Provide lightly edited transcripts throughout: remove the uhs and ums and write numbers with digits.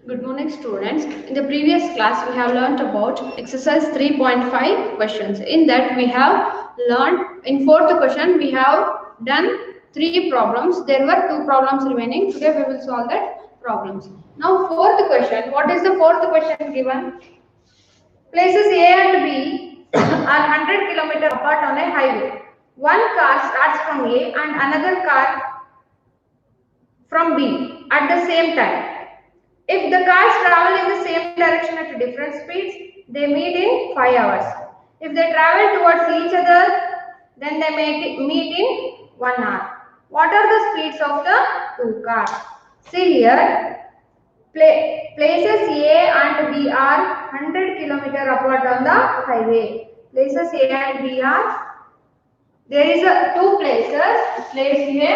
Good morning, students. In the previous class, we have learnt about exercise 3.5 questions. In that, we have learned in fourth question, we have done 3 problems. There were 2 problems remaining. Today, we will solve that problems. Now, fourth question. What is the fourth question given? Places A and B are 100 km apart on a highway. One car starts from A and another car from B at the same time. If the cars travel in the same direction at different speeds, they meet in 5 hours. If they travel towards each other, then they meet in 1 hour. What are the speeds of the 2 cars? See here, places A and B are 100 km apart on the highway. Places A and B are, there is two places, place A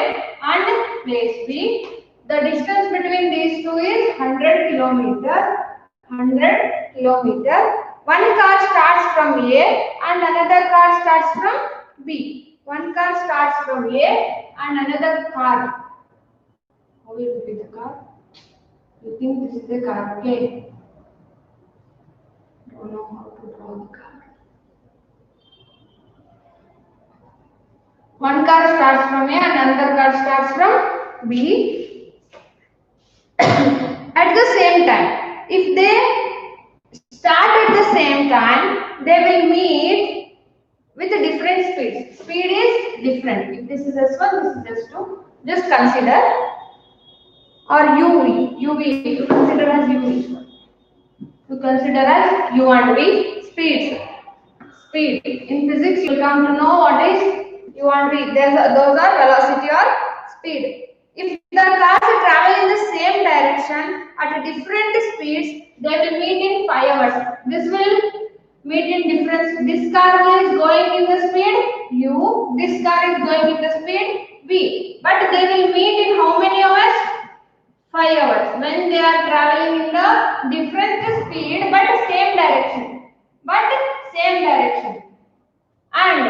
and place B. The distance between these two is 100 kilometer. 100 kilometer. One car starts from A and another car starts from B. One car starts from A and another car. How will it be the car? You think this is the car? Okay. Don't know how to draw the car. One car starts from A and another car starts from B. At the same time, if they start at the same time, they will meet with a different speeds. Speed is different. If this is S1, this is S2. Just consider, or UV, to consider as UV. To consider as U and V speeds. Speed. In physics, you will come to know what is U and V. Those are velocity or speed. If the cars travel in the same direction at different speeds, they will meet in 5 hours. This will meet in different. This car is going in the speed U. This car is going in the speed V. But they will meet in how many hours? 5 hours. When they are traveling in the different speed but same direction. And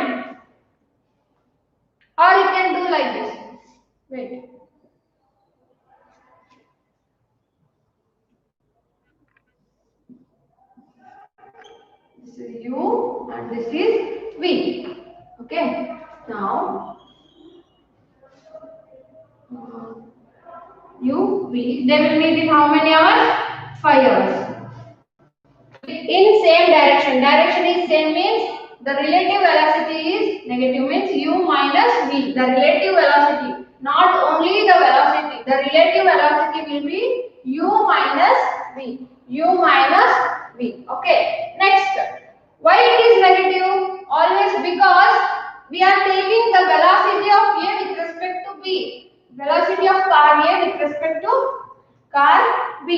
or you can do like this. Wait. This is U and this is V. Okay. Now U, V. They will meet in how many hours? 5 hours. In same direction. Direction is same means the relative velocity is negative, means U minus V. The relative velocity, not only the velocity. The relative velocity will be U minus V. U minus V. Okay. Next. Why it is negative? Always because we are taking the velocity of A with respect to B. Velocity of car A with respect to car B.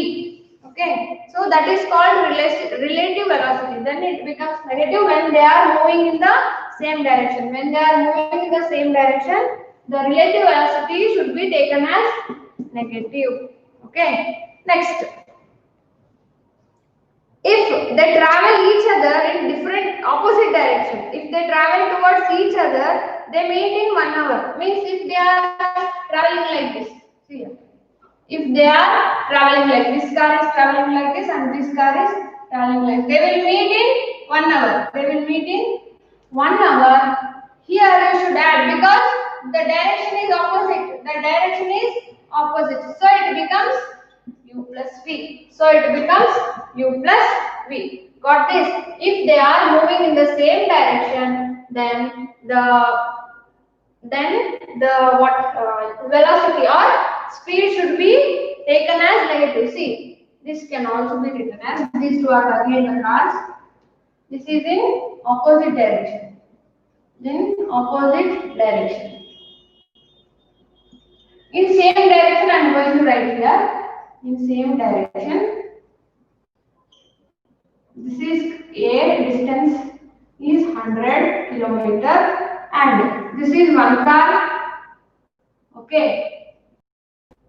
Okay, so that is called relative velocity. Then it becomes negative when they are moving in the same direction. When they are moving in the same direction, the relative velocity should be taken as negative. Okay, next. If they travel each other in different opposite direction, if they travel towards each other, they meet in 1 hour. Means if they are traveling like this, see here. If they are traveling like this, car is traveling like this and this car is traveling like, they will meet in 1 hour. They will meet in 1 hour. Here you should add because the direction is opposite. The direction is opposite. So it becomes U plus V. So it becomes U plus V. Got this? If they are moving in the same direction, then the velocity or speed should be taken as negative. See, this can also be written as, these two are again the cars. This is in opposite direction. In same direction, I am going to write here. In same direction. This is A, distance is 100 kilometer, and this is one car. Okay.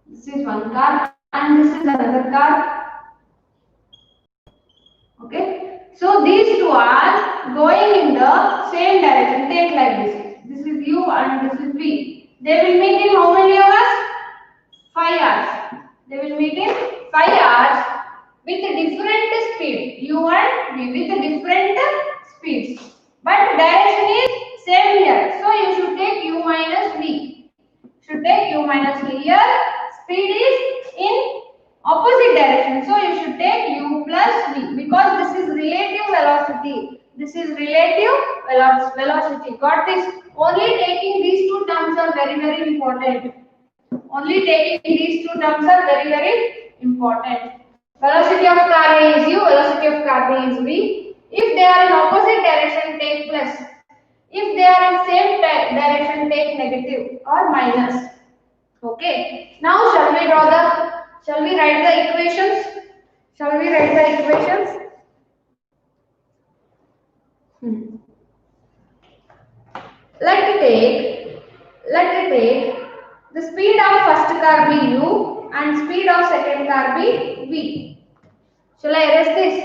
This is one car and this is another car. Okay. So these two are going in the same direction. Take like this. This is U and this is V. They will meet in how many hours? 5 hours. They will meet in 5 hours with different speed, u and v with different speeds, but direction is same here. So you should take u minus v. Should take u minus v here. Speed is in opposite direction. So you should take u plus v because this is relative velocity. This is relative velocity. Got this? Only taking these two terms are very important. Only taking these two terms are very important. Velocity of car A is u, velocity of car B is v. If they are in opposite direction, take plus. If they are in same direction, take negative or minus. Okay. Now shall we write the equations? Shall we write the equations? Let us take the speed of first car be u and speed of second car be v. Shall I erase this?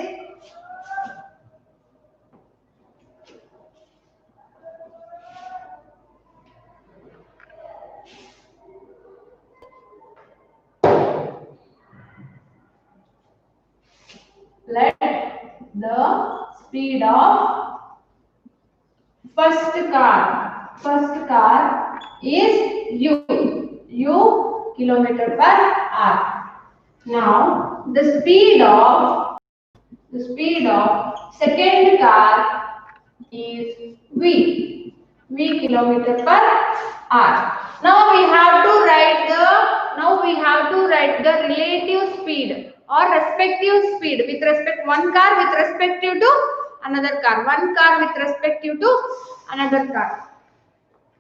Let the speed of first car is u kilometer per hour. Now the speed of second car is v kilometer per hour. Now we have to write the relative speed or respective speed with respect one car with respect to another car, one car with respect to another car.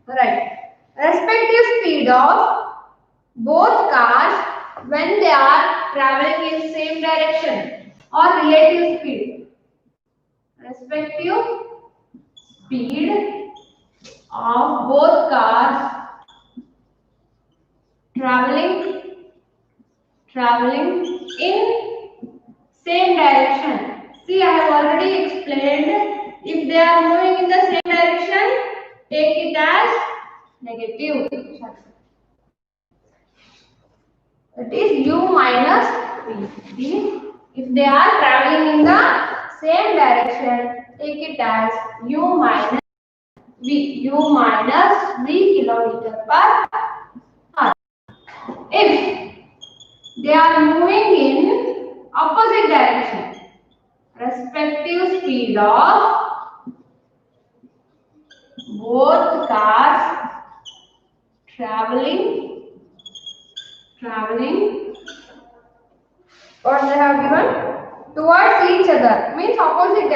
Right. Respective speed of both cars when they are traveling in same direction or relative speed. Respective speed of both cars traveling in same direction. See, I have already explained. If they are moving in the same direction, take it as negative. That is u minus v. If they are traveling in the same direction, take it as u minus v kilometer per hour. If they are moving in opposite direction, respective speed of both cars traveling what they have given towards each other means opposite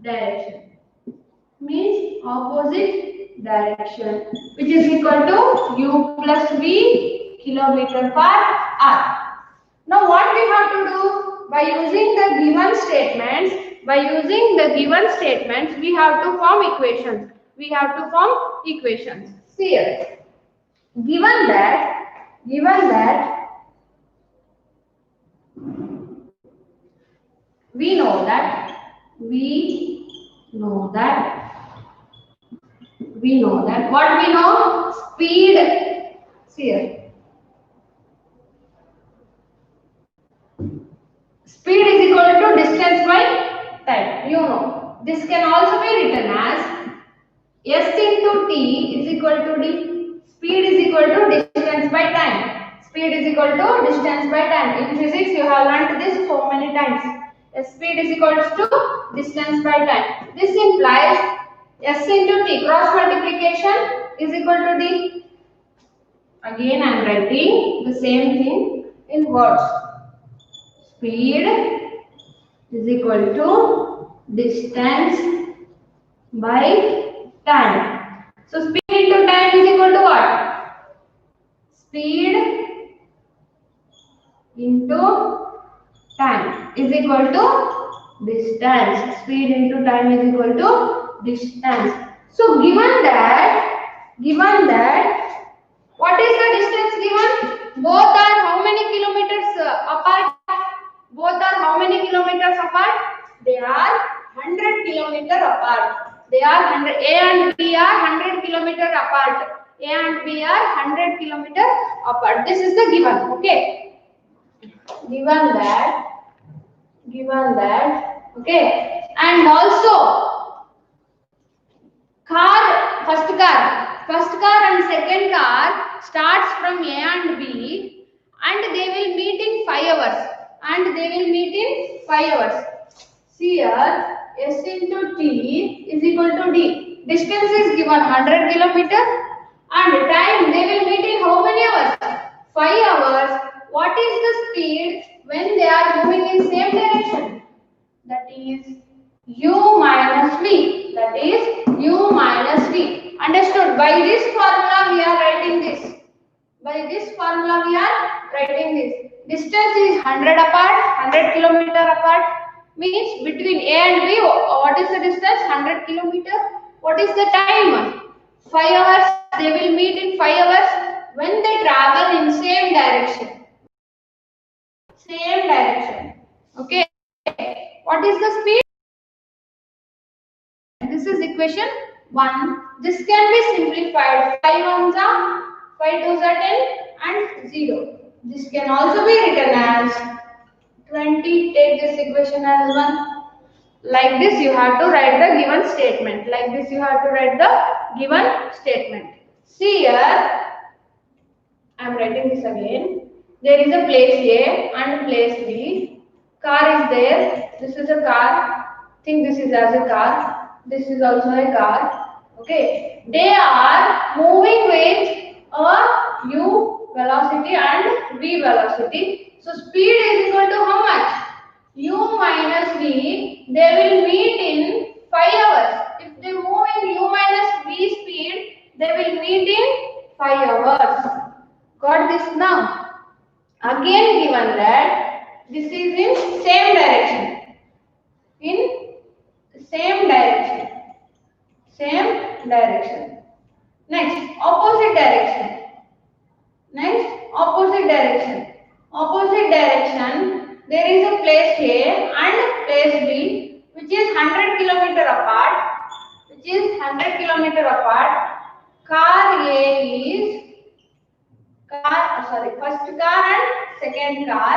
direction which is equal to u plus v kilometer per hour. Now what we have to do by using the given statements? We have to form equations. See here. Given that we know what we know speed. See here. Speed is equal to distance by time. You know. This can also be written as S into T is equal to D. Speed is equal to distance by time. In physics, you have learnt this so many times. Speed is equal to distance by time. This implies S into T cross multiplication is equal to D. Again, I am writing the same thing in words. Speed is equal to distance by time. So speed into time is equal to what? Speed into time is equal to distance. Speed into time is equal to distance. So given that what is the distance given? Both are how many kilometers apart? They are 100 kilometers apart. A and B are 100 kilometers apart. A and B are 100 kilometer apart. This is the given. Okay. Given that. Okay. And also first car and second car starts from A and B, and they will meet in 5 hours. See here, S into T is equal to D. Distance is given 100 kilometer, and time they will meet in how many hours? 5 hours. What is the speed when they are moving in same direction? That is U minus V. Understood? By this formula we are writing this. Distance is 100 kilometer apart. Means between A and B, what is the distance? 100 kilometer. What is the time? 5 hours. They will meet in 5 hours when they travel in same direction. Okay. What is the speed? This is equation 1. This can be simplified. 5 ones are 5 2s are 10 and 0. This can also be written as 20. Take this equation as 1. Like this you have to write the given statement. See here, I am writing this again. There is a place A and place B. Car is there. This is a car. Think this is as a car. This is also a car. Okay. They are moving with a U velocity and V velocity. So speed is equal to how much? U minus V. They will meet in 5 hours. If they move in U minus V speed, they will meet in 5 hours. Got this now? Again given that this is in same direction. Next, opposite direction. There is a place A and place B, which is 100 kilometer apart. First car and second car.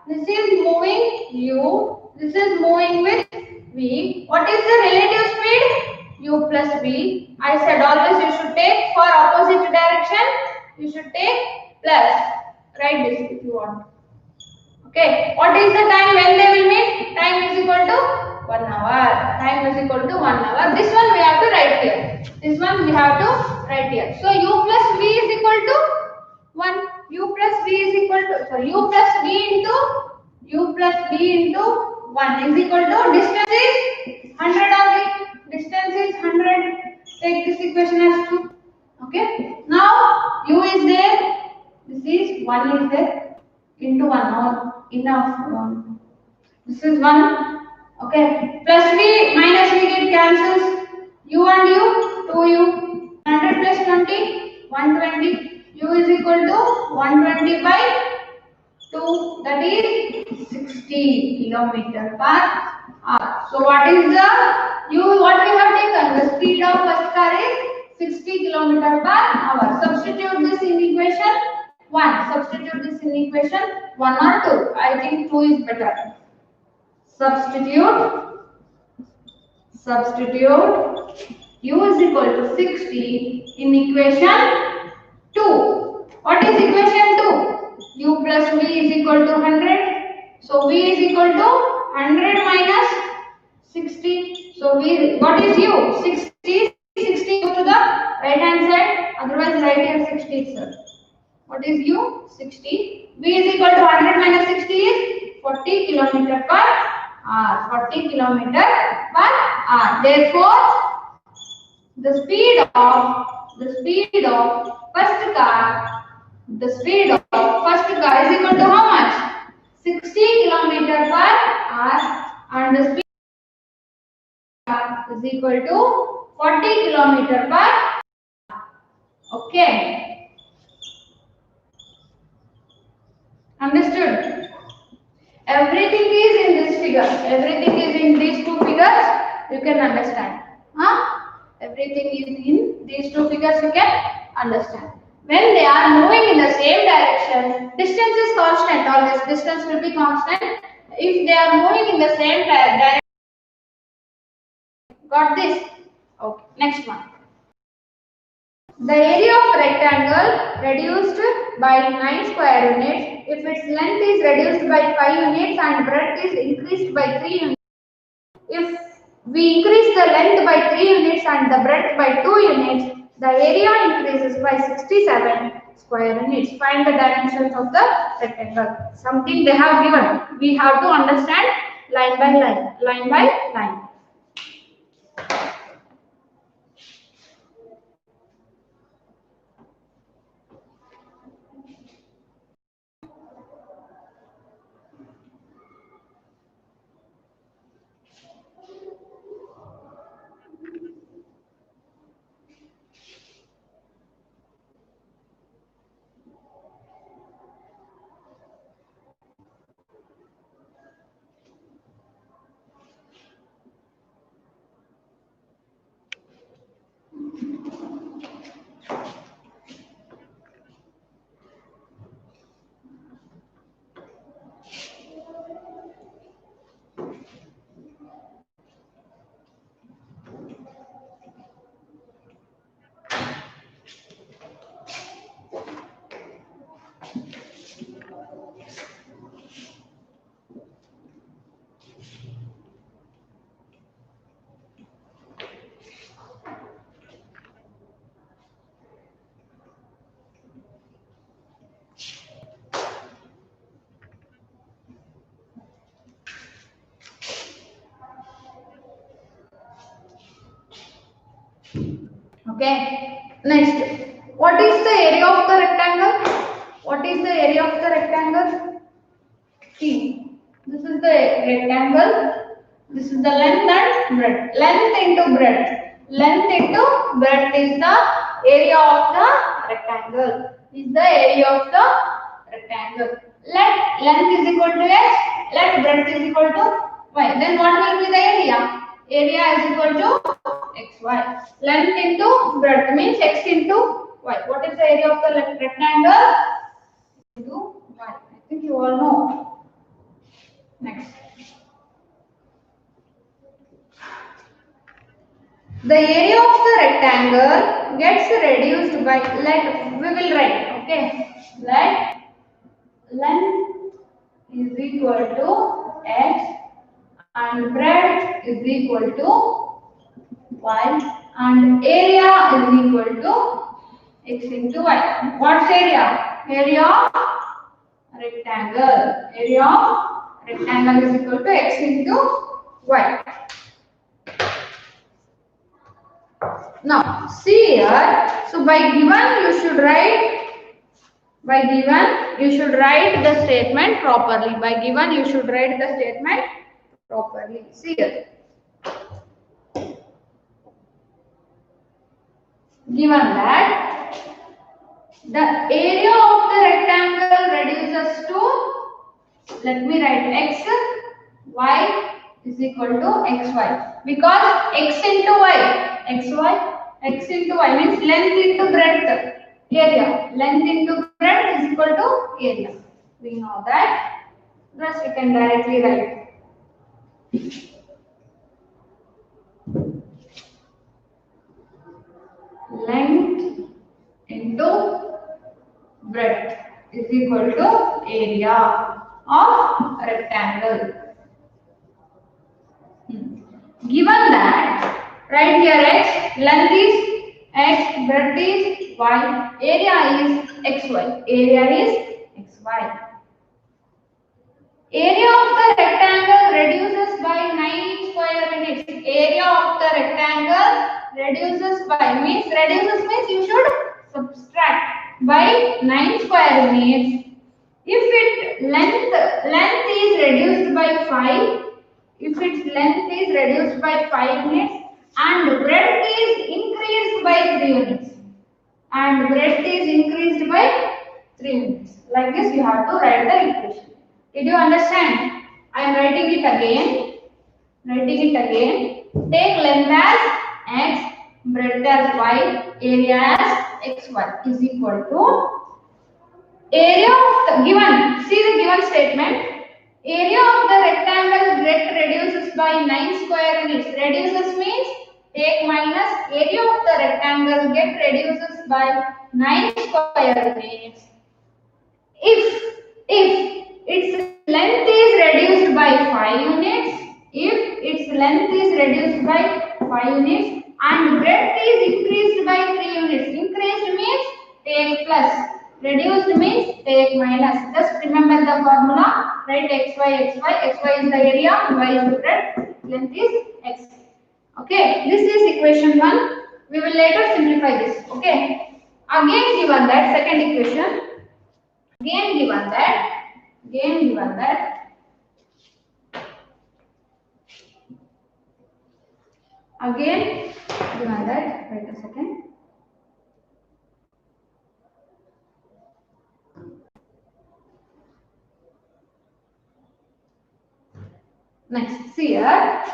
This is moving U. This is moving with V. What is the relative speed? U plus V. I said always you should take for opposite direction. You should take plus. Write this if you want. Okay. What is the time when they will meet? Time is equal to 1 hour. This one we have to write here. So U plus V is equal to 1. U plus V into 1 is equal to distance is 100 only. Take this equation as 2. Okay. Now U is there. This is 1 is there into 1 or enough 1. This is 1. Okay. Plus V minus V get cancels. U and U 2U. 100 plus 20 120. U is equal to 120 by 2, that is 60 kilometer per hour. So what is the what we have taken? The speed of first car is 60 kilometer per hour. Substitute this in equation 1. Substitute 1 or 2. I think 2 is better. Substitute U is equal to 60 in equation 2. What is equation 2? U plus V is equal to 100. So V is equal to 100 minus 60. So V, what is U? 60. 60 go to the right hand side. Otherwise write here 60 itself. What is U? 60. V is equal to 100 minus 60 is 40 kilometer per hour. Therefore, the speed of first car is equal to how much? 60 kilometer per hour, and the speed is equal to 40 kilometer per hour. Okay. Understood? Everything is in this figure. Everything is in these two figures. You can understand. Everything is in these two figures. You can understand. When they are moving in the same direction, distance is constant, always distance will be constant. If they are moving in the same direction, got this? Okay, next one. The area of rectangle reduced by 9 square units if its length is reduced by 5 units and breadth is increased by 3 units. If we increase the length by 3 units and the breadth by 2 units, the area increases by 67 square units. Find the dimensions of the rectangle. Something they have given. We have to understand line by line. Line by line. Okay. Next. What is the area of the rectangle? What is the area of the rectangle? See. This is the rectangle. This is the length and breadth. Length into breadth. Length into breadth is the area of the rectangle. Is the area of the rectangle. Let length is equal to x. Let breadth is equal to y. Then what will be the area? Area is equal to xy. Length into breadth means x into y. What is the area of the rectangle? Into y. I think you all know. Next. The area of the rectangle gets reduced by, we will write, okay, let length is equal to x and breadth is equal to y and area is equal to x into y. What's area? Area of rectangle. Area of rectangle is equal to x into y. Now, see here. So, by given you should write the statement properly. By given you should write the statement properly. See here. Given that the area of the rectangle reduces to, let me write x, y is equal to xy, because x into y, x into y means length into breadth, area, length into breadth is equal to area. We know that. Thus we can directly write. Length into breadth is equal to area of rectangle. Given that, write here x, length is x, breadth is y, area is xy. Area is xy. Area of the rectangle reduces by 9 square units. Area of the rectangle reduces by means you should subtract by 9 square units. If its length is reduced by 5, if its length is reduced by 5 units and breadth is increased by 3 units, and breadth is increased by 3 units. Like this you have to write the equation. Did you understand? I am writing it again. Take length as x, breadth as y, area as xy is equal to area of the given. See the given statement. Area of the rectangle get reduces by 9 square units. Reduces means take minus area of the rectangle get reduces by 9 square units. If its length is reduced by 5 units, if its length is reduced by 5 units and breadth is increased by 3 units, increased means take plus, reduced means take minus. Just remember the formula, write xy, xy is the area, y is the breadth, length is x. Okay, this is equation 1. We will later simplify this. Okay, again given that second equation. Again given that, again given that, wait a second. Next, see here,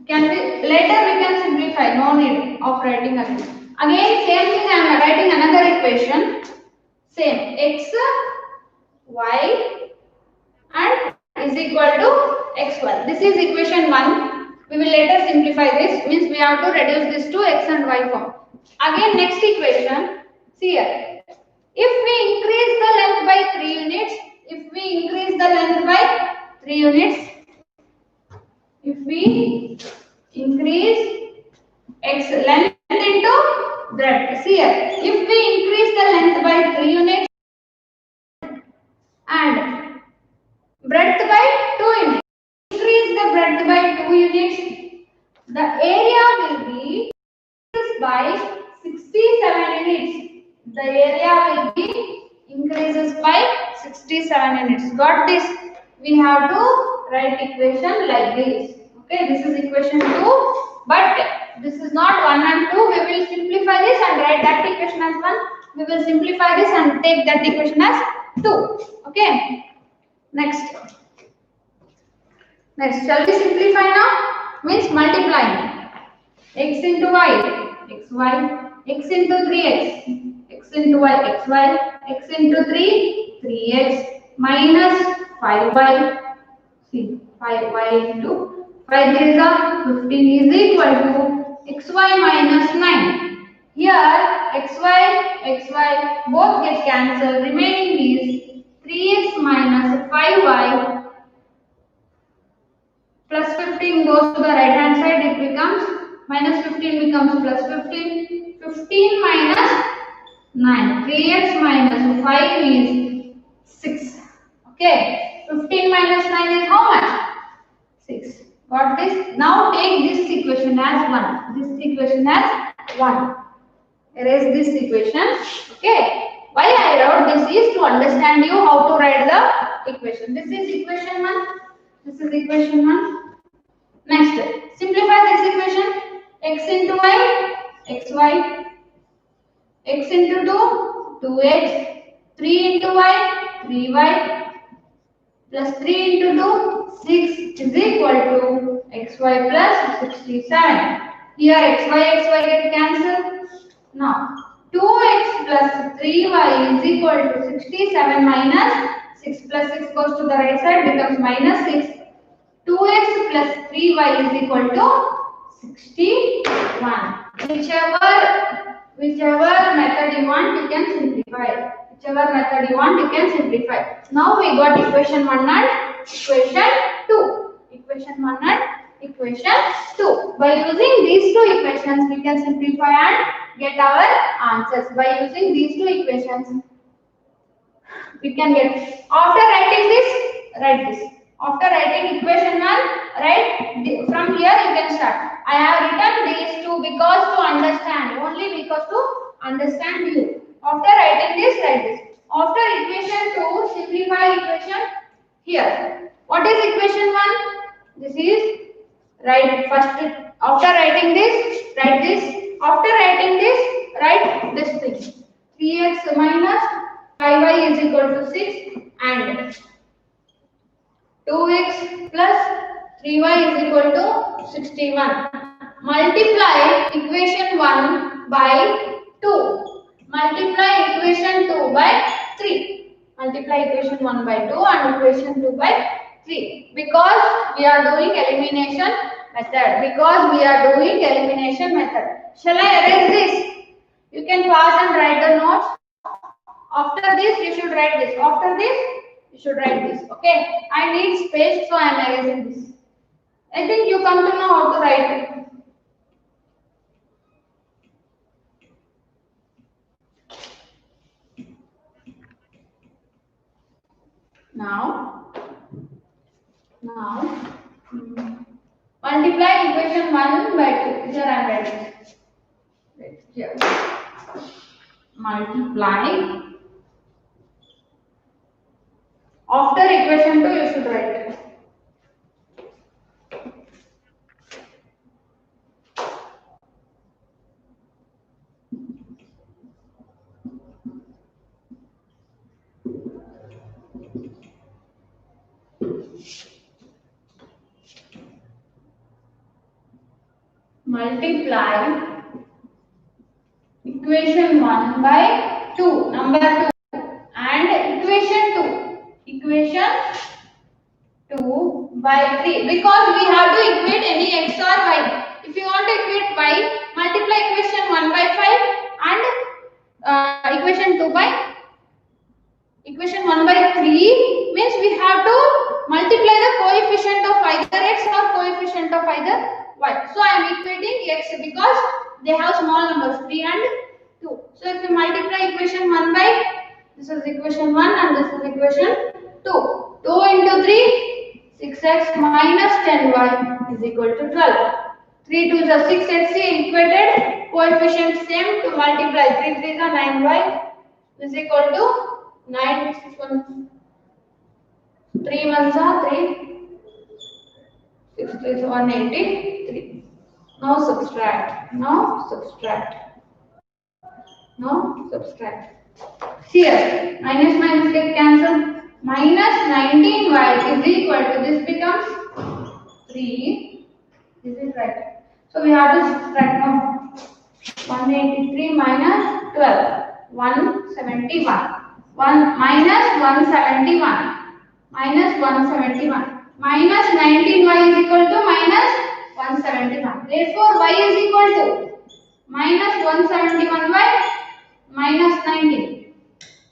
later we can simplify, no need of writing again. Again, same thing, I am writing another equation, same, x, y and is equal to xy. This is equation 1. We will later simplify this, means we have to reduce this to x and y form. Again, next equation, see here. If we increase the length by 3 units, if we increase the length by 3 units, if we increase x length into breadth, see here. If we increase the length by 3 units and breadth by 2 units, increase the breadth by 2 units, the area will be increased by 67 units. The area will be increases by 67 units. Got this? We have to write equation like this. Okay, this is equation 2, but this is not 1 and 2. We will simplify this and write that equation as 1. We will simplify this and take that equation as 2. Okay. Next, shall we simplify now? Means multiplying. X into y, xy, x into 3x, x into y, xy, x into 3, 3x, minus 5y, see, 5y into 5 is 15 is equal to xy minus 9. Here, xy, both get cancelled, remaining is 3x minus 5y plus 15 goes to the right hand side, it becomes minus 15 becomes plus 15, 15 minus 9, 3x minus 5 is 6, okay, 15 minus 9 is how much? 6, got this? Now take this equation as 1, this equation as 1, erase this equation, okay. Why I wrote this is to understand you how to write the equation. This is equation 1, this is equation 1. Next, simplify this equation. X into y, xy, x into 2, 2x, 3 into y, 3y, plus 3 into 2, 6 is equal to xy plus 67. Here xy get cancelled. Now, 2x plus 3y is equal to 67 minus 6 plus 6 goes to the right side, becomes minus 6. 2x plus 3y is equal to 61. Whichever method you want, you can simplify. Whichever method you want, you can simplify. Now we got equation 1 and equation 2. Equation 1 and equation 2. By using these two equations, we can simplify and get our answers. By using these two equations, we can get. After writing this, write this. After writing equation 1, write from here you can start. I have written these two because to understand, only because to understand you. After writing this, write this. After equation 2, simplify equation here. What is equation 1? This is, write first. After writing this, write this. After writing this, write this thing. 3x minus 5y is equal to 6 and 2x plus 3y is equal to 61. multiply equation 1 by 2. Multiply equation 2 by 3. Multiply equation 1 by 2 and equation 2 by 3. Because we are doing elimination method. Because we are doing elimination method. Shall I erase this? You can pause and write the notes. After this, you should write this. After this, you should write this. Okay. I need space, so I am erasing this. I think you come to know how to write it. Now, multiply equation 1 by 2. Here I am writing. Right here. Multiply. After equation 2, you should write. Multiply equation 1 by 2, number 2, and equation 2 by 3, because we have to equate any x or y. If you want to equate y, multiply equation 1 by 5 and equation 1 by 3 means we have to multiply the coefficient of either x or coefficient of either y. So I am equating x because they have small numbers 3 and 2. So if you multiply equation 1 by, this is equation 1 and this is equation 2. 2 into 3, 6x minus 10y is equal to 12. 3 to the 6x equated, coefficient same, to multiply 3 3 is 9y is equal to 9. 3 ones are 3, 6 3 is 183. Now subtract. Here, minus minus get cancelled. Minus 19y is equal to, this becomes 3. This is right. So we have to subtract now. 183 minus 12. 171. 1 minus 171. Minus 171. Minus 19y is equal to minus 171. Therefore, y is equal to minus 171y minus 19.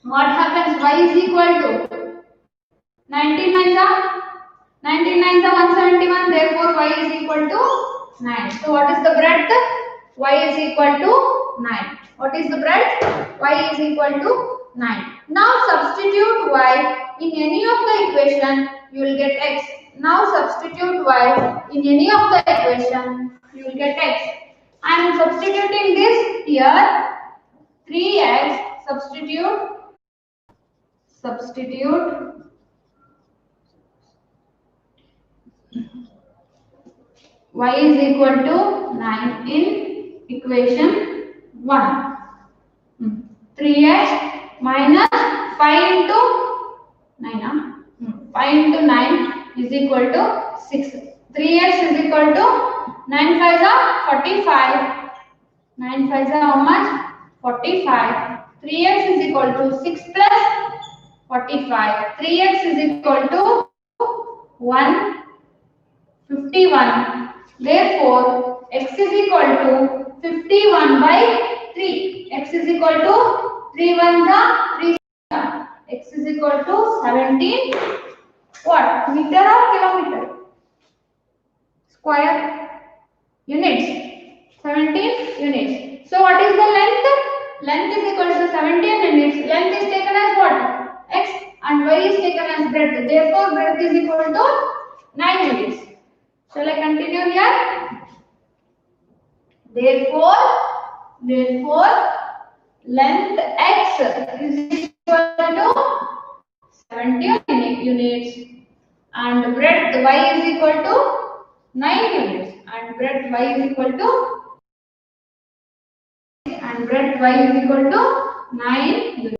What happens? Y is equal to 19 9s are 171. Therefore, y is equal to 9. So, what is the breadth? Y is equal to 9. What is the breadth? Y is equal to 9. Now, substitute y in any of the equation, you will get x. Now, substitute y in any of the equation, you will get x. I am substituting this here. 3x, substitute y is equal to 9 in equation 1. 3x minus 5 into 9. 5 into 9 is equal to 6. 3x is equal to 9 5s are 45. 9 5s are how much? 45. 3x is equal to 6 plus 45. 3x is equal to 151. Therefore, x is equal to 51 by 3. X is equal to 3 ones are 3. X is equal to 17. What? Meter or kilometer? Square units. 17 units. So what is the length? Length is equal to 17 units. Length is taken as what? X, and y is taken as breadth. Therefore, breadth is equal to 9 units. Shall I continue here? Therefore, length x is equal to 17 units and breadth y is equal to 9 units and breadth y is equal to 9 units.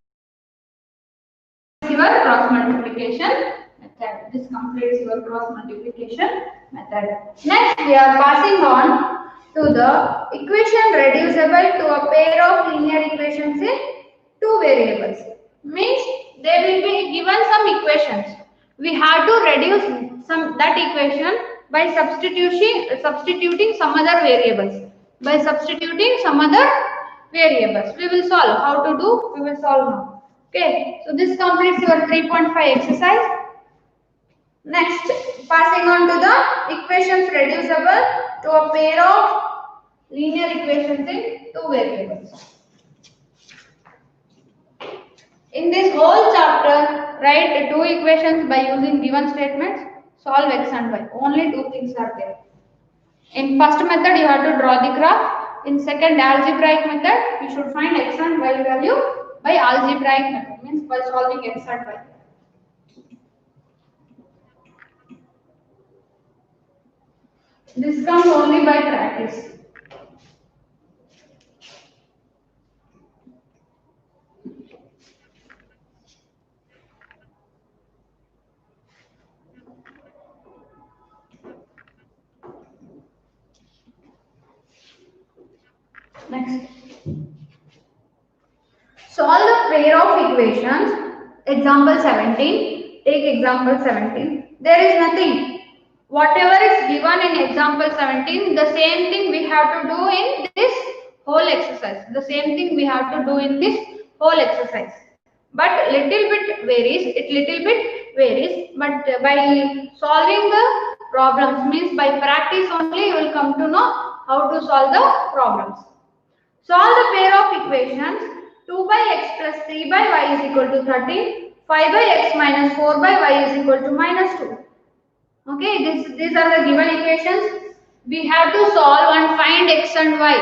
Your cross multiplication method. This completes your cross multiplication method. Next, we are passing on to the equation reducible to a pair of linear equations in two variables. Means there will be given some equations. We have to reduce that equation by substituting some other variables. By substituting some other variables, we will solve. How to do? We will solve now. Okay. So this completes your 3.5 exercise. Next, passing on to the equations reducible to a pair of linear equations in two variables. In this whole chapter, write two equations by using given statements, solve x and y. Only two things are there. In first method, you have to draw the graph. In second algebraic method, you should find x and y value by algebraic method, means by solving x and y. This comes only by practice. Next. Solve the pair of equations. Example 17. Take example 17. There is nothing. Whatever is given in example 17, the same thing we have to do in this whole exercise. The same thing we have to do in this whole exercise. But little bit varies. But by solving the problems, means by practice only, you will come to know how to solve the problems. Solve the pair of equations 2 by x plus 3 by y is equal to 13, 5 by x minus 4 by y is equal to minus 2. Okay, these are the given equations. We have to solve and find x and y.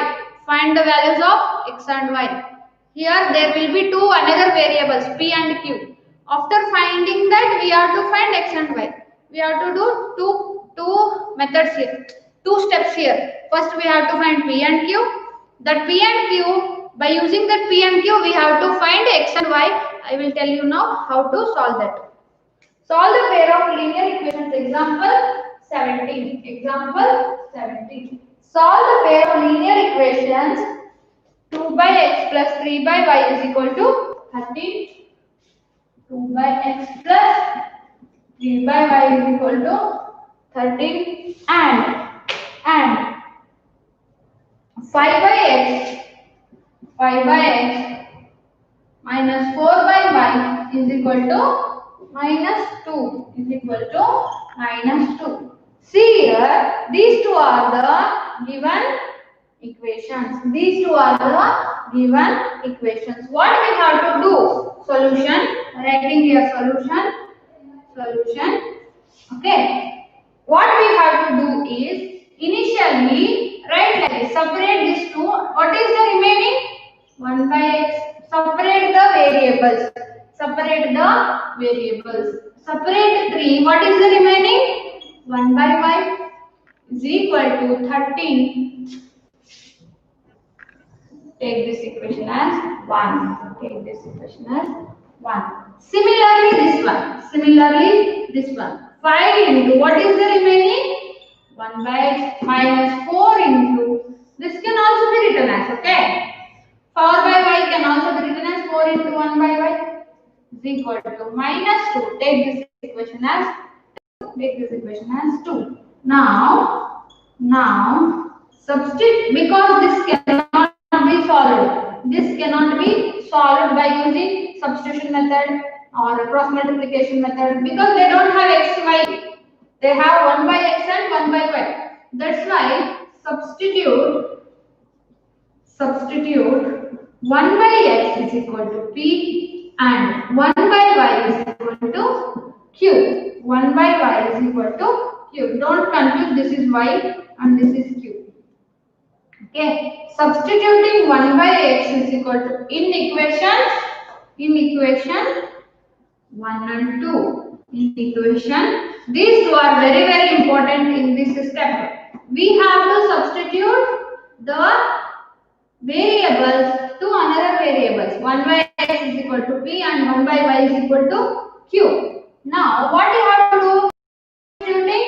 Find the values of x and y. Here there will be two another variables p and q. After finding that, we have to find x and y. We have to do two methods here, two steps here. First we have to find p and q. That p and q, by using that p and q, we have to find x and y. I will tell you now how to solve that. Solve the pair of linear equations. Example 17. Example 17. Solve the pair of linear equations 2 by x plus 3 by y is equal to 13. 2 by x plus 3 by y is equal to 13 and 5 by x minus 4 by y is equal to minus 2 is equal to minus 2. See here, these two are the given equations. These two are the given equations. What we have to do? Solution. Writing here solution. Okay. What we have to do is initially write like this. Separate these two. What is the remaining? 1 by x. Separate the variables. Separate 3. What is the remaining? 1 by y is equal to 13. Take this equation as 1. Take this equation as 1. Similarly this one. 5 into what is the remaining? 1 by x minus 4 into, this can also be written as, okay? 4 by y can also be written as 4 into 1 by y is equal to minus 2. Take this equation as 2. Now substitute, because this cannot be solved. This cannot be solved by using substitution method or cross multiplication method, because they don't have x, y. They have 1 by x and 1 by y. That's why substitute 1 by x is equal to p and 1 by y is equal to q. 1 by y is equal to q. Don't confuse, this is y and this is q. Okay, substituting 1 by x is equal to in equation 1 and 2. In equation, these two are very, very important in this step. We have to substitute the variables to another variables. 1 by x is equal to p and 1 by y is equal to q. Now, what you have to do? Substituting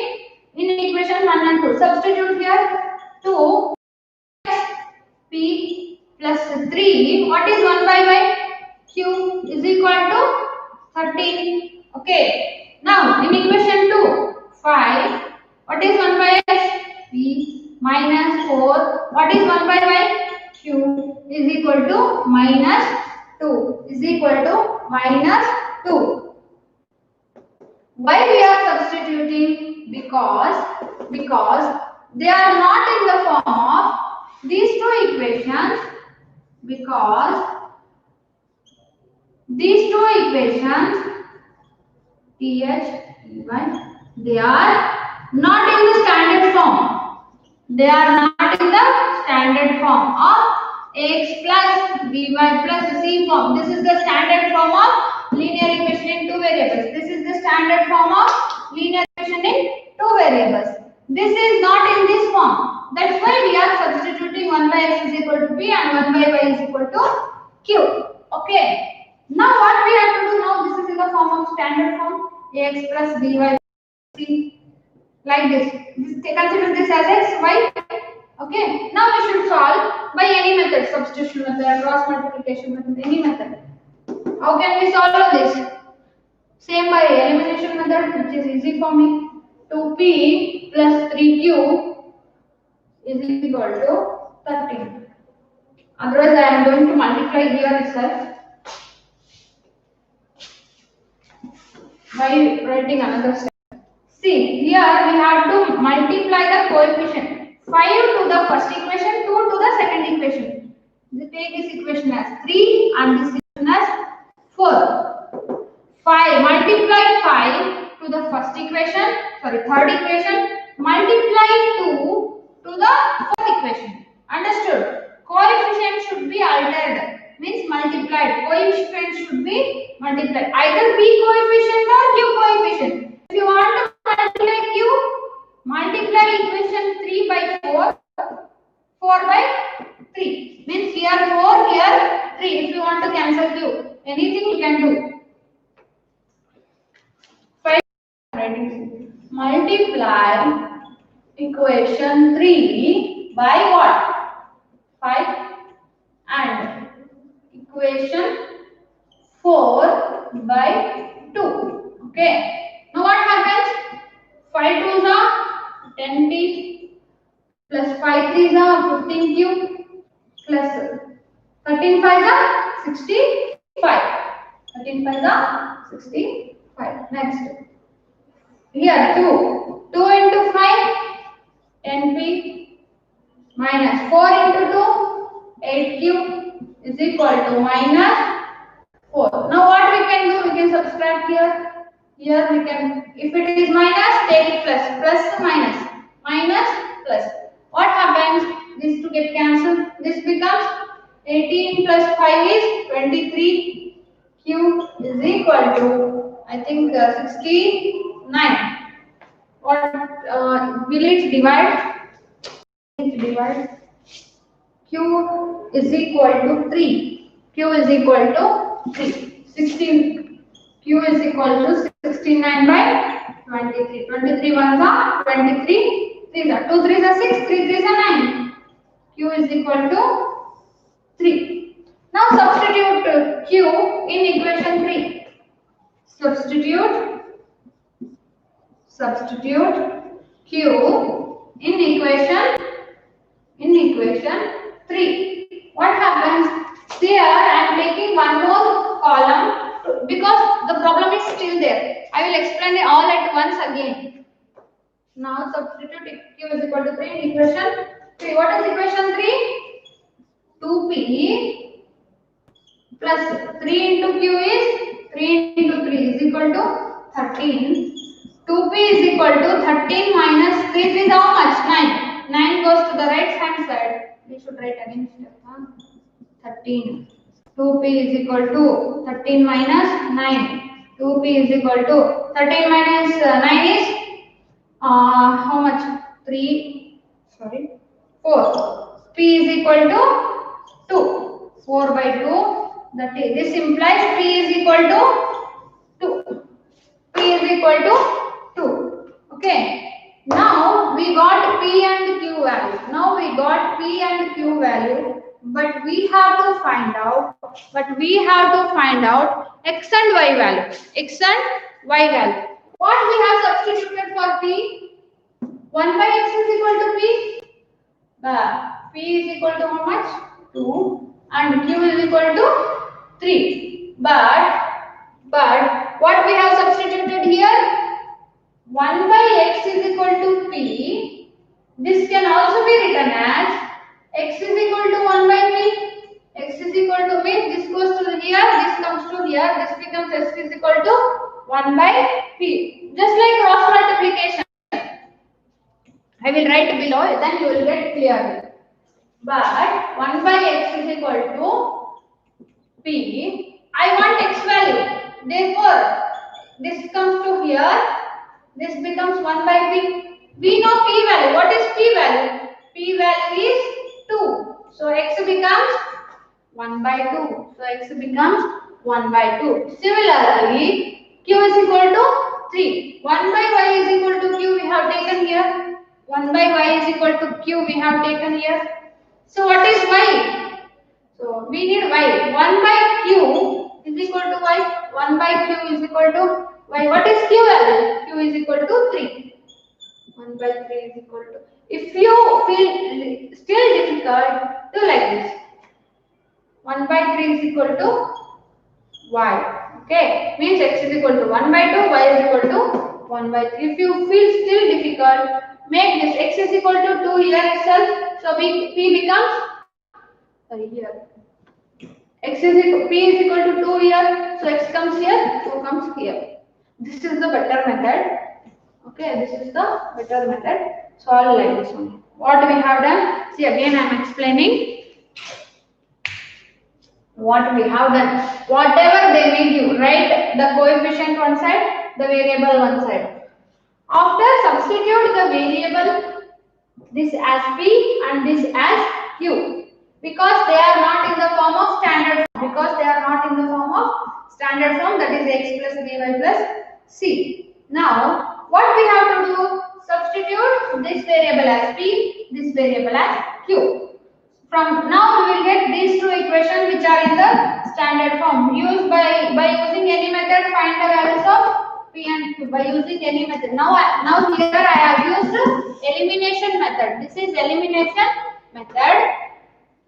in equation 1 and 2. Substitute here 2. P plus 3. What is 1 by y? Q is equal to 13. Okay. Now in equation 2, 5. What is 1 by s? P minus 4. What is 1 by y? Q is equal to minus 2. Is equal to minus 2. Why we are substituting? Because they are not in the form of these two equations. Because these two equations TH, T1, they are not in the standard form. They are not in the standard form of ax plus by plus c form. This is the standard form of linear equation in two variables. This is the standard form of linear equation in two variables. This is not in this form. That's why we are substituting 1 by x is equal to p and 1 by y is equal to q. Okay. Now what we have to do now? This is in the form of standard form ax plus by c, like this. Consider this as x, y. Okay. Now we should solve by any method, substitution method, cross multiplication method, any method. How can we solve this? Same by elimination method, which is easy for me. 2p plus 3q is equal to 13. Otherwise, I am going to multiply here itself by writing another step. See, here we have to multiply the coefficient. 5 to the first equation, 2 to the second equation. We take this equation as 3 and this equation as 4. 5 multiply 5 to the first equation, third equation, multiply 2 to the fourth equation. Understood? Coefficient should be altered, means multiplied. Coefficient should be multiplied. Either p coefficient or q coefficient. If you want to multiply q, multiply equation 3 by 4, 4 by 3. Means here 4, here 3. If you want to cancel q, anything you can do. Multiply equation 3 by what? 5 and equation 4 by 2. Okay. Now what happens? 5 2s are 10p plus 5 3s are 15q plus 13 5s are 65. 13 5s are 65. Next. Here 2. 2 into 5, 10p minus 4 into 2, 8q is equal to minus 4. Now what we can do? We can subtract here. Here we can, if it is minus, take it plus. Plus minus. Minus plus. What happens? This to get cancelled. This becomes 18 plus 5 is 23. Q is equal to, I think, 69. What will it divide? Divide. Q is equal to 3. Q is equal to 3. 16. Q is equal to 69 by 23. 23 ones are 23. 3s are 2 3s are 6. 3 3s are 9. Q is equal to 3. Now substitute Q in equation 3. Substitute Q in equation 3. What happens? Here I am taking one more column because the problem is still there. I will explain it all at once again. Now substitute Q is equal to 3 in equation 3. What is equation 3? 2p plus 3 into Q is 3 into 3 is equal to 13. 2p is equal to 13 minus 3 is how much? 9. 9 goes to the right hand side. We should write against it. 13. 2p is equal to 13 minus 9. 2p is equal to 13 minus 9 is how much? 3. Sorry. 4. P is equal to 2. 4 by 2. This implies P is equal to 2. P is equal to 2. Okay. Now we got P and Q value. but we have to find out x and y value. X and y value. What we have substituted for p? 1 by x is equal to p. P is equal to how much? 2 and q is equal to 3. But what we have substituted here? 1 by x is equal to p. This can also be written as x is equal to 1 by p. X is equal to means this goes to here, this comes to here, this becomes x is equal to 1 by p. Just like cross multiplication. I will write below, then you will get clear. But 1 by x is equal to p. I want x value. Therefore, this comes to here. This becomes 1 by p. We know p value. What is p value? P value is 2. So x becomes 1 by 2. So x becomes 1 by 2. Similarly, q is equal to 3. 1 by y is equal to q we have taken here. 1 by y is equal to q we have taken here. So what is y? So we need y. 1 by q is equal to y. 1 by q is equal to y. What is q value? Q is equal to 3. 1 by 3 is equal to. If you feel still difficult, do like this. 1 by 3 is equal to y. Okay, means x is equal to 1 by 2, y is equal to 1 by 3. If you feel still difficult, make this x is equal to 2 here itself. So p becomes here. X is equal, p is equal to 2 here. So x comes here, 2 comes here. This is the better method. Okay, this is the better method. Solve like this one. What we have done? See, again I am explaining what we have done. Whatever they make you, write the coefficient one side, the variable one side. After substitute the variable this as p and this as q, because they are not in the form of standard form. Because they are not in the form of standard form, that is x plus by plus c. Now what we have to do? Substitute this variable as p, this variable as q. From now we will get these two equations which are in the standard form. Use by using any method, find the values of p and q by using any method. Now here I have used elimination method. This is elimination method.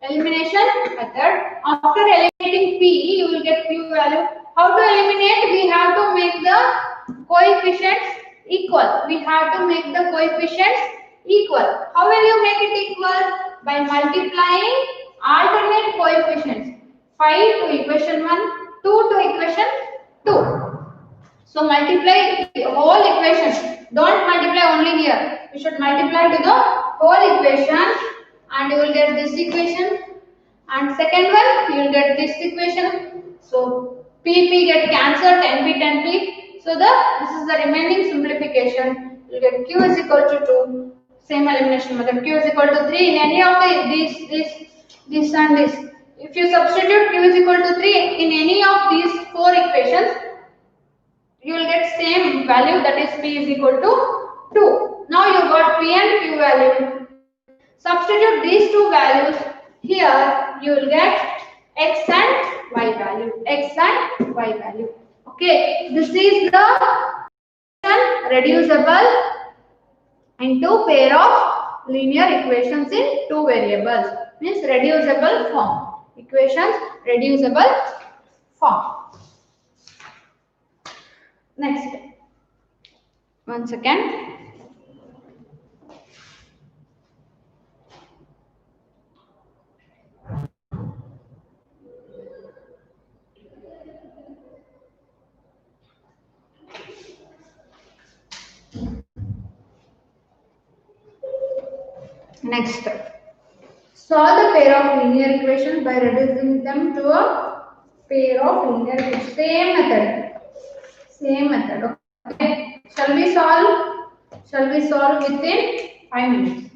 Elimination method. After eliminating p, you will get q value. How to eliminate? We have to make the coefficients equal. We have to make the coefficients equal. How will you make it equal? By multiplying alternate coefficients. 5 to equation 1, 2 to equation 2. So multiply the whole equation. Don't multiply only here. You should multiply to the whole equation and you will get this equation. And second one, you will get this equation. So p get cancelled, 10p, 10p. So this is the remaining simplification. You will get q is equal to 2. Same elimination method. Q is equal to 3 in any of this and this. If you substitute q is equal to 3 in any of these 4 equations, you will get same value, that is p is equal to 2. Now you got p and q value. Substitute these two values here, you will get x and y value. X and y value. Okay, this is the reducible into pair of linear equations in two variables, means reducible form. Equations reducible form. Next, one second. Next, solve the pair of linear equations by reducing them to a pair of linear equations. Same method. Same method. Okay. Shall we solve? Shall we solve within 5 minutes?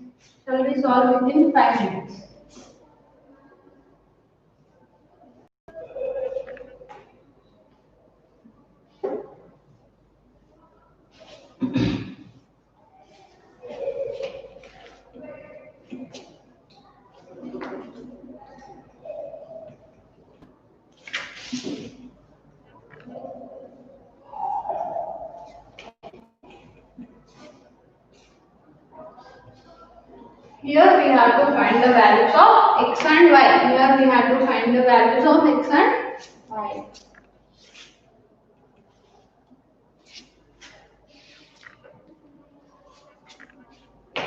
Shall we solve within 5 minutes? Here we have to find the values of x and y. Here we have to find the values of x and y.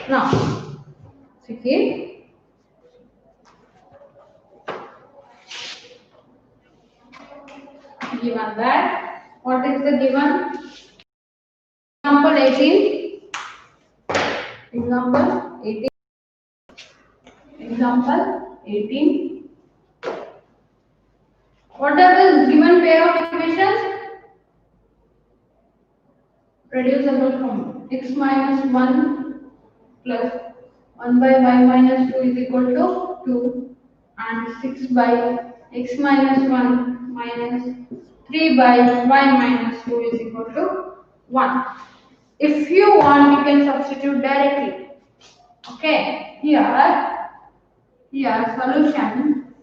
Now, see, given that, what is the given? Example 18. Example 18. Example 18. What are the given pair of equations? Reducible from x minus 1 plus 1 by y minus 2 is equal to 2 and 6 by x minus 1 minus 3 by y minus 2 is equal to 1. If you want, you can substitute directly. Okay, here solution.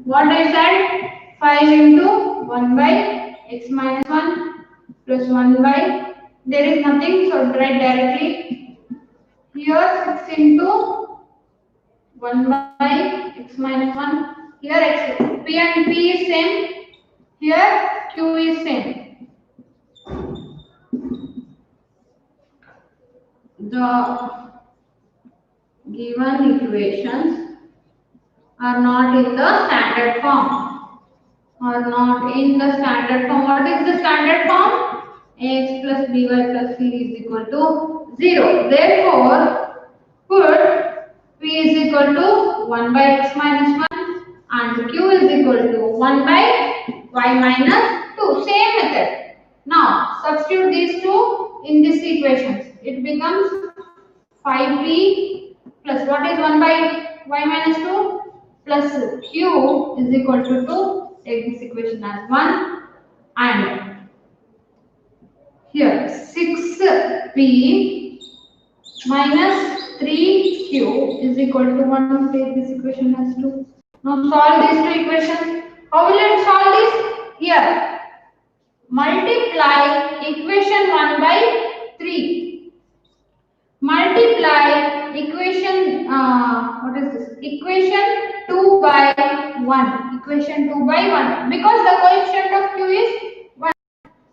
What I said? 5 into 1 by x minus 1 plus 1 by, there is nothing, so write directly. Here 6 into 1 by x minus 1. Here x, p and p is same. Here q is same. The given equations are not in the standard form. What is the standard form? Ax plus by plus c is equal to 0. Therefore, put p is equal to 1 by x minus 1 and q is equal to 1 by y minus 2. Same method. Now, substitute these two in this equations. It becomes 5p plus what is 1 by y minus 2 plus q is equal to 2. Take this equation as 1 and here 6p minus 3q is equal to 1. Take this equation as 2. Now solve these two equations. How will it solve this? Here multiply equation 1 by 3. Multiply equation, what is this? Equation 2 by 1. Equation 2 by 1. Because the coefficient of q is 1.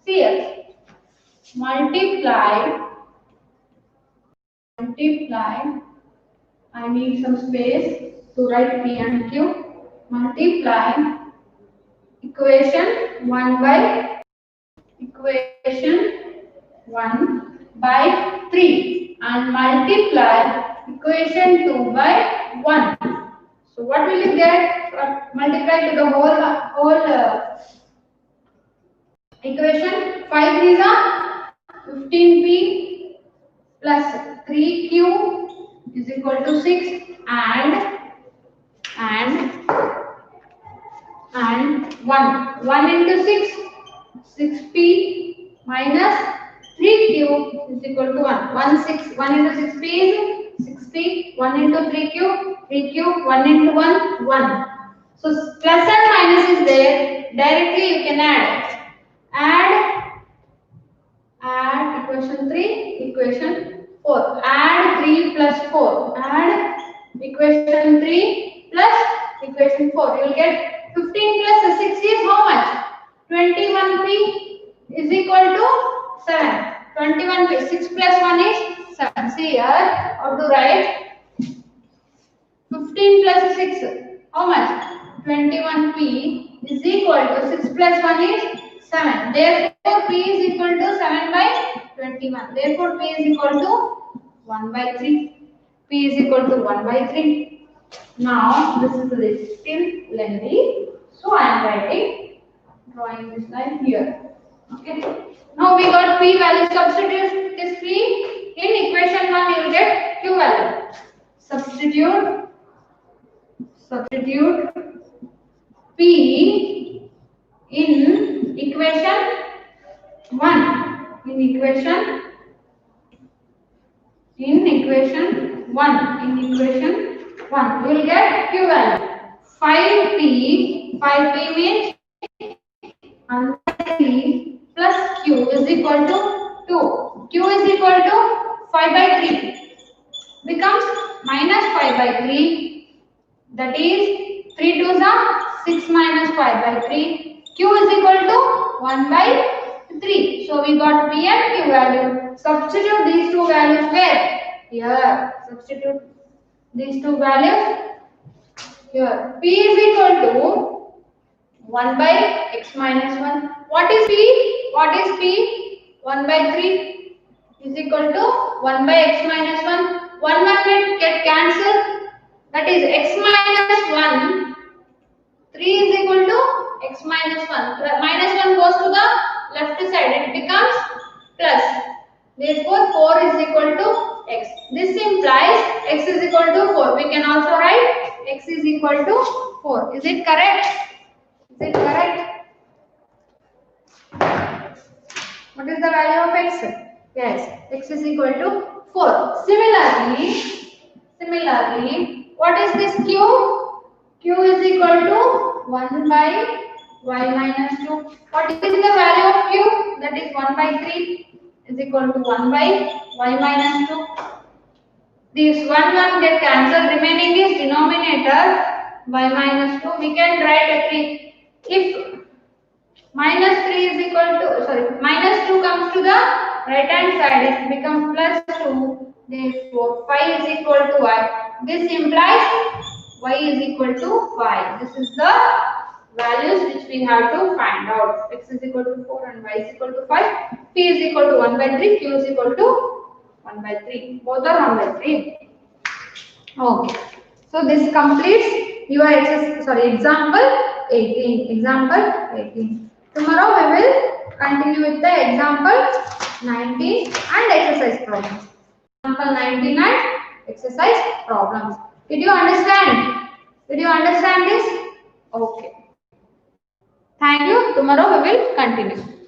See here. Multiply. I need some space to write p and q. Multiply equation 1 by 3 and multiply equation 2 by 1. So what will you get? Multiply to the whole equation. 5 3s are 15p plus 3q is equal to 6 and 1 into 6, 6p minus 3q is equal to 1. 1 into 6p is 6p. 1 into 3q, 1 into 1. So plus and minus is there. Directly you can add equation 3, equation 4. Add 3 plus 4. Add equation 3 plus equation 4. You will get 15 plus 6 is how much? 21p is equal to 7. 21p. 6 plus 1 is 7. See here, how to write? 15 plus 6. How much? 21p is equal to 6 plus 1 is 7. Therefore, p is equal to 7 by 21. Therefore, p is equal to 1 by 3. P is equal to 1 by 3. Now, this is still lengthy. So, I am drawing this line here. Okay. Now, we got p value. Substitute this p in equation 1. You will get q value. Substitute p in equation 1. In equation 1. You will get q value. 5p means 3 plus q is equal to 2. Q is equal to 5 by 3. becomes minus 5 by 3. That is 3 2s are 6 minus 5 by 3. Q is equal to 1 by 3. So we got P and Q value. Substitute these two values where? Here. Substitute these two values here. P is equal to 1 by x minus 1. What is P? What is P? 1 by 3 is equal to 1 by x minus 1. 1 will get cancelled. That is x minus 1. 3 is equal to x minus 1. Minus 1 goes to the left side. It becomes plus. Therefore, 4 is equal to x. This implies x is equal to 4. We can also write x is equal to 4. Is it correct? Is it correct? What is the value of x? Yes, x is equal to 4. Similarly, what is this q? Q is equal to 1 by y minus 2. What is the value of q? That is 1 by 3 is equal to 1 by y minus 2. This 1 get cancelled. Remaining is denominator y minus 2. We can write a 3. If minus 3 is equal to, minus 2 comes to the right hand side, it becomes plus 2. Therefore, 5 is equal to y. This implies y is equal to 5. This is the values which we have to find out. X is equal to 4 and y is equal to 5. P is equal to 1 by 3. Q is equal to 1 by 3. Both are 1 by 3. Okay. So this completes your example 18. Example 18. Tomorrow we will continue with the example 19 and exercise problems. Example 19 and exercise problems. Did you understand? Did you understand this? Okay. Thank you. Tomorrow we will continue.